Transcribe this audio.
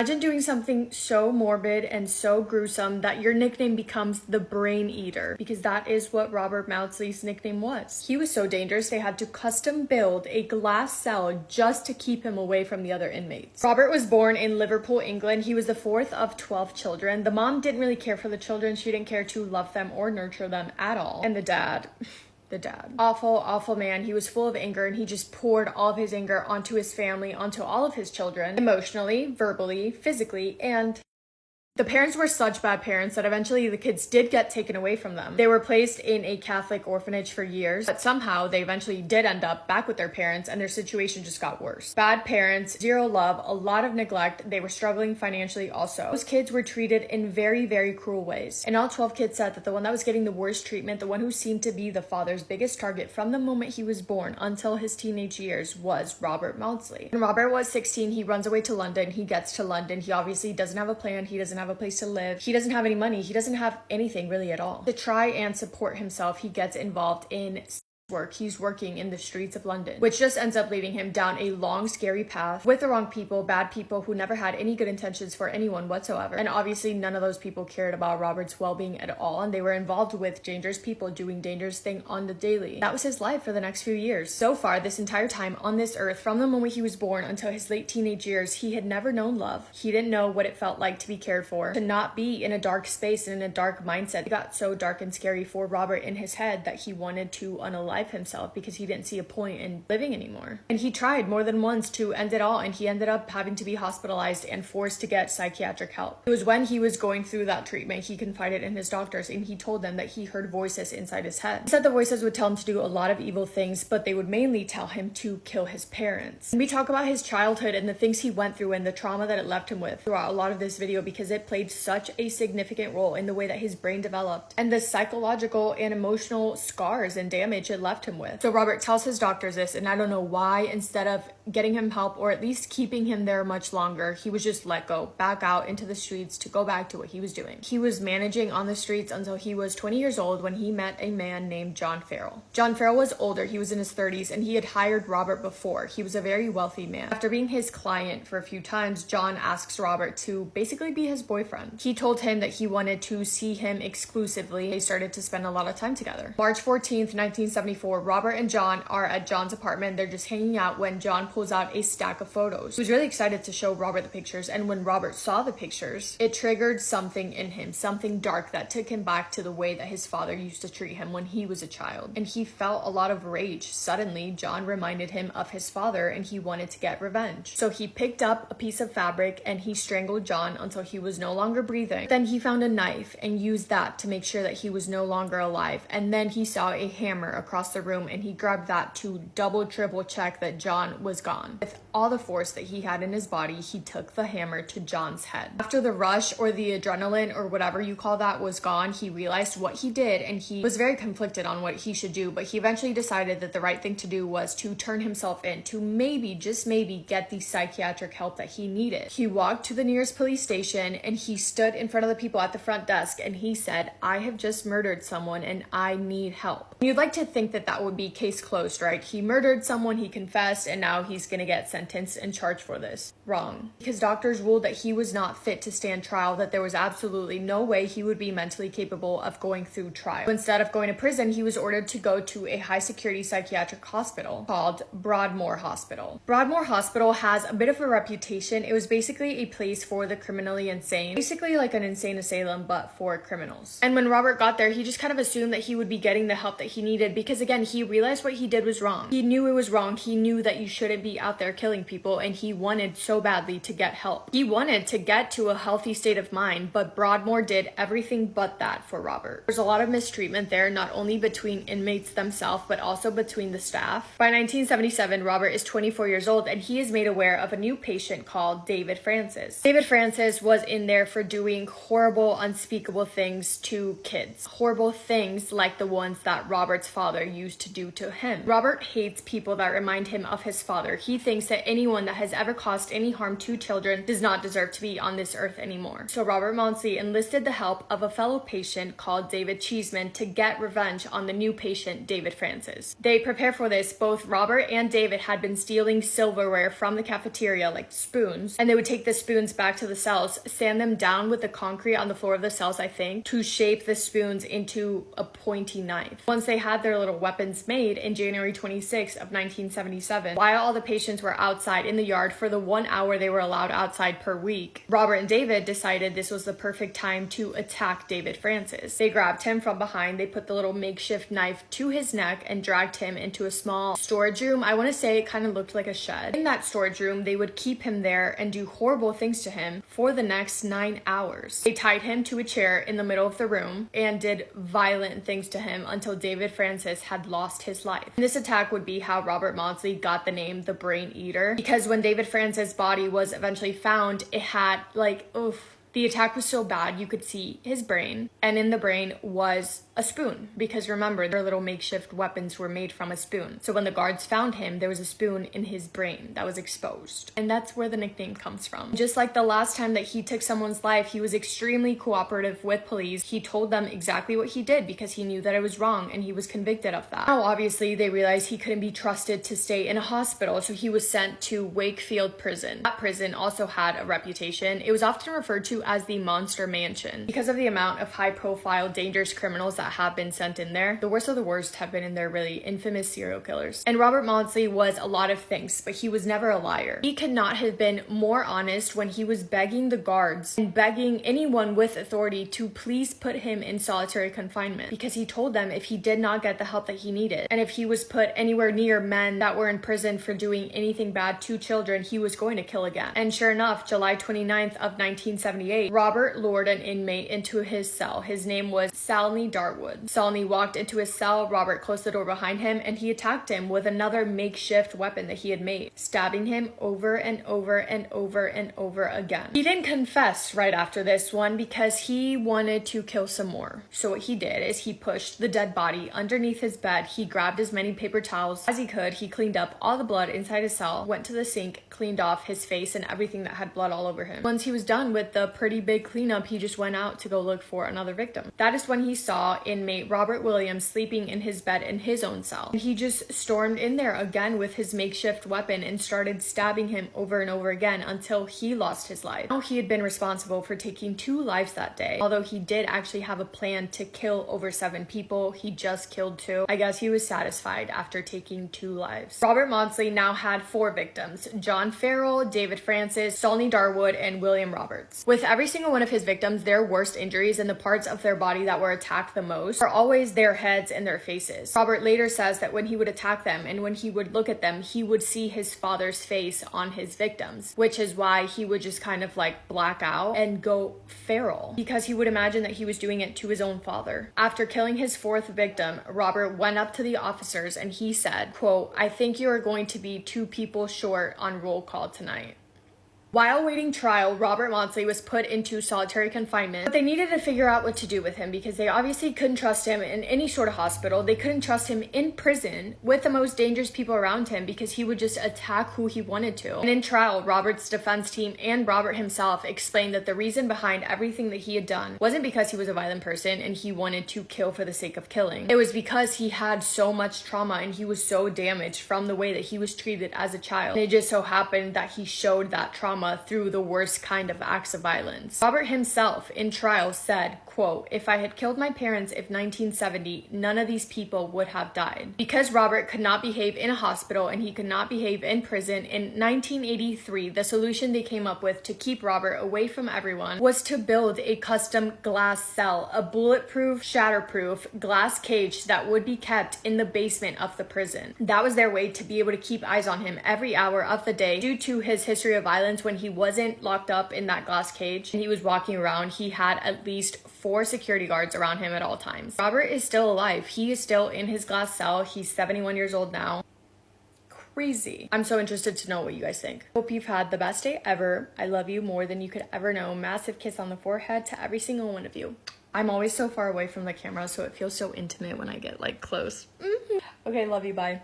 Imagine doing something so morbid and so gruesome that your nickname becomes the Brain Eater, because that is what Robert Mousley's nickname was. He was so dangerous they had to custom build a glass cell just to keep him away from the other inmates. Robert was born in Liverpool, England. He was the fourth of 12 children. The mom didn't really care for the children. She didn't care to love them or nurture them at all. And the dad. Awful man. He was full of anger, and he just poured all of his anger onto his family, onto all of his children, emotionally, verbally, physically, and the parents were such bad parents that eventually the kids did get taken away from them. They were placed in a Catholic orphanage for years, but somehow they eventually did end up back with their parents, and their situation just got worse. Bad parents, zero love, a lot of neglect. They were struggling financially also. Those kids were treated in very, very cruel ways. And all 12 kids said that the one that was getting the worst treatment, the one who seemed to be the father's biggest target from the moment he was born until his teenage years, was Robert Mousley. When Robert was 16, he runs away to London. He gets to London. He obviously doesn't have a plan. He doesn't have a place to live. He doesn't have any money. He doesn't have anything really at all. To try and support himself, he gets involved in work. He's working in the streets of London, which just ends up leading him down a long, scary path with the wrong people, bad people who never had any good intentions for anyone whatsoever. And obviously none of those people cared about Robert's well-being at all, and they were involved with dangerous people doing dangerous things on the daily. That was his life for the next few years. So far, this entire time on this earth, from the moment he was born until his late teenage years, he had never known love. He didn't know what it felt like to be cared for, to not be in a dark space and in a dark mindset. It got so dark and scary for Robert in his head that he wanted to unalive himself because he didn't see a point in living anymore. And he tried more than once to end it all, and he ended up having to be hospitalized and forced to get psychiatric help. It was when he was going through that treatment, he confided in his doctors, and he told them that he heard voices inside his head. He said the voices would tell him to do a lot of evil things, but they would mainly tell him to kill his parents. And we talk about his childhood and the things he went through and the trauma that it left him with throughout a lot of this video, because it played such a significant role in the way that his brain developed and the psychological and emotional scars and damage it left him with. So Robert tells his doctors this, and I don't know why, instead of getting him help or at least keeping him there much longer, he was just let go back out into the streets to go back to what he was doing. He was managing on the streets until he was 20 years old when he met a man named John Farrell. John Farrell was older. He was in his 30s, and he had hired Robert before. He was a very wealthy man. After being his client for a few times, John asks Robert to basically be his boyfriend. He told him that he wanted to see him exclusively. They started to spend a lot of time together. March 14th, 1974, Robert and John are at John's apartment. They're just hanging out when John pulls out a stack of photos. He was really excited to show Robert the pictures, and when Robert saw the pictures, it triggered something in him, something dark that took him back to the way that his father used to treat him when he was a child. And he felt a lot of rage. Suddenly, John reminded him of his father, and he wanted to get revenge. So he picked up a piece of fabric and he strangled John until he was no longer breathing. Then he found a knife and used that to make sure that he was no longer alive. And then he saw a hammer across the room, and he grabbed that to double, triple check that John was gone. With all the force that he had in his body, he took the hammer to John's head. After the rush or the adrenaline or whatever you call that was gone, he realized what he did, and he was very conflicted on what he should do, but he eventually decided that the right thing to do was to turn himself in, to maybe, just maybe, get the psychiatric help that he needed. He walked to the nearest police station, and he stood in front of the people at the front desk, and he said, "I have just murdered someone and I need help." You'd like to think that that would be case closed, right? He murdered someone, he confessed, and now he's gonna get sentenced and charged for this. Wrong. Because doctors ruled that he was not fit to stand trial, that there was absolutely no way he would be mentally capable of going through trial. Instead of going to prison, he was ordered to go to a high security psychiatric hospital called Broadmoor Hospital. Broadmoor Hospital has a bit of a reputation. It was basically a place for the criminally insane, basically like an insane asylum, but for criminals. And when Robert got there, he just kind of assumed that he would be getting the help that he needed, because again, he realized what he did was wrong. He knew it was wrong. He knew that you shouldn't be out there killing people, and he wanted so badly to get help. He wanted to get to a healthy state of mind, but Broadmoor did everything but that for Robert. There's a lot of mistreatment there, not only between inmates themselves, but also between the staff. By 1977, Robert is 24 years old, and he is made aware of a new patient called David Francis. David Francis was in there for doing horrible, unspeakable things to kids. Horrible things like the ones that Robert's father used to do to him. Robert hates people that remind him of his father. He thinks that anyone that has ever caused any harm to children does not deserve to be on this earth anymore. So Robert Mousley enlisted the help of a fellow patient called David Cheeseman to get revenge on the new patient, David Francis. They prepare for this. Both Robert and David had been stealing silverware from the cafeteria, like spoons, and they would take the spoons back to the cells, sand them down with the concrete on the floor of the cells, I think, to shape the spoons into a pointy knife. Once they had their little weapons made in January 26 of 1977, while all the patients were outside in the yard for the 1 hour they were allowed outside per week, Robert and David decided this was the perfect time to attack David Francis. They grabbed him from behind, they put the little makeshift knife to his neck and dragged him into a small storage room. I want to say it kind of looked like a shed. In that storage room, they would keep him there and do horrible things to him for the next 9 hours. They tied him to a chair in the middle of the room and did violent things to him until David Francis had lost his life. And this attack would be how Robert Mousley got the name the Brain Eater, because when David Francis' body was eventually found, it had the attack was so bad you could see his brain, and in the brain was a spoon, because remember, their little makeshift weapons were made from a spoon. So when the guards found him, there was a spoon in his brain that was exposed. And that's where the nickname comes from. Just like the last time that he took someone's life, he was extremely cooperative with police. He told them exactly what he did because he knew that it was wrong and he was convicted of that. Now, obviously, they realized he couldn't be trusted to stay in a hospital, so he was sent to Wakefield Prison. That prison also had a reputation. It was often referred to as the Monster Mansion because of the amount of high-profile, dangerous criminals that have been sent in there. The worst of the worst have been in there, really infamous serial killers. And Robert Mousley was a lot of things, but he was never a liar. He could not have been more honest when he was begging the guards and begging anyone with authority to please put him in solitary confinement, because he told them if he did not get the help that he needed, and if he was put anywhere near men that were in prison for doing anything bad to children, he was going to kill again. And sure enough, July 29th of 1978, Robert lured an inmate into his cell. His name was Salney Darwood. Salney walked into his cell, Robert closed the door behind him, and he attacked him with another makeshift weapon that he had made, stabbing him over and over and over and over again. He didn't confess right after this one because he wanted to kill some more. So what he did is he pushed the dead body underneath his bed. He grabbed as many paper towels as he could. He cleaned up all the blood inside his cell, went to the sink, cleaned off his face and everything that had blood all over him. Once he was done with the pretty big cleanup, he just went out to go look for another victim. That is when he saw inmate Robert Williams sleeping in his bed in his own cell. And he just stormed in there again with his makeshift weapon and started stabbing him over and over again until he lost his life. Now, he had been responsible for taking 2 lives that day. Although he did actually have a plan to kill over 7 people, he just killed 2. I guess he was satisfied after taking 2 lives. Robert Mousley now had 4 victims: John Farrell, David Francis, Salney Darwood, and William Roberts. With every single one of his victims, their worst injuries and the parts of their body that were attacked the most are always their heads and their faces. Robert later says that when he would attack them and when he would look at them, he would see his father's face on his victims, which is why he would just kind of like black out and go feral, because he would imagine that he was doing it to his own father. After killing his 4th victim, Robert went up to the officers and he said, quote, "I think you are going to be 2 people short on roll call tonight." While waiting trial, Robert Mousley was put into solitary confinement, but they needed to figure out what to do with him because they obviously couldn't trust him in any sort of hospital. They couldn't trust him in prison with the most dangerous people around him because he would just attack who he wanted to. And in trial, Robert's defense team and Robert himself explained that the reason behind everything that he had done wasn't because he was a violent person and he wanted to kill for the sake of killing. It was because he had so much trauma and he was so damaged from the way that he was treated as a child. And it just so happened that he showed that trauma through the worst kind of acts of violence. Robert himself in trial said, quote, "If I had killed my parents in 1970, none of these people would have died." Because Robert could not behave in a hospital and he could not behave in prison, in 1983, the solution they came up with to keep Robert away from everyone was to build a custom glass cell, a bulletproof, shatterproof glass cage that would be kept in the basement of the prison. That was their way to be able to keep eyes on him every hour of the day. Due to his history of violence, when he wasn't locked up in that glass cage and he was walking around, he had at least 4 security guards around him at all times. Robert is still alive. He is still in his glass cell. He's 71 years old now. Crazy. I'm so interested to know what you guys think. Hope you've had the best day ever. I love you more than you could ever know. Massive kiss on the forehead to every single one of you. I'm always so far away from the camera, so it feels so intimate when I get like close. Okay, love you, bye.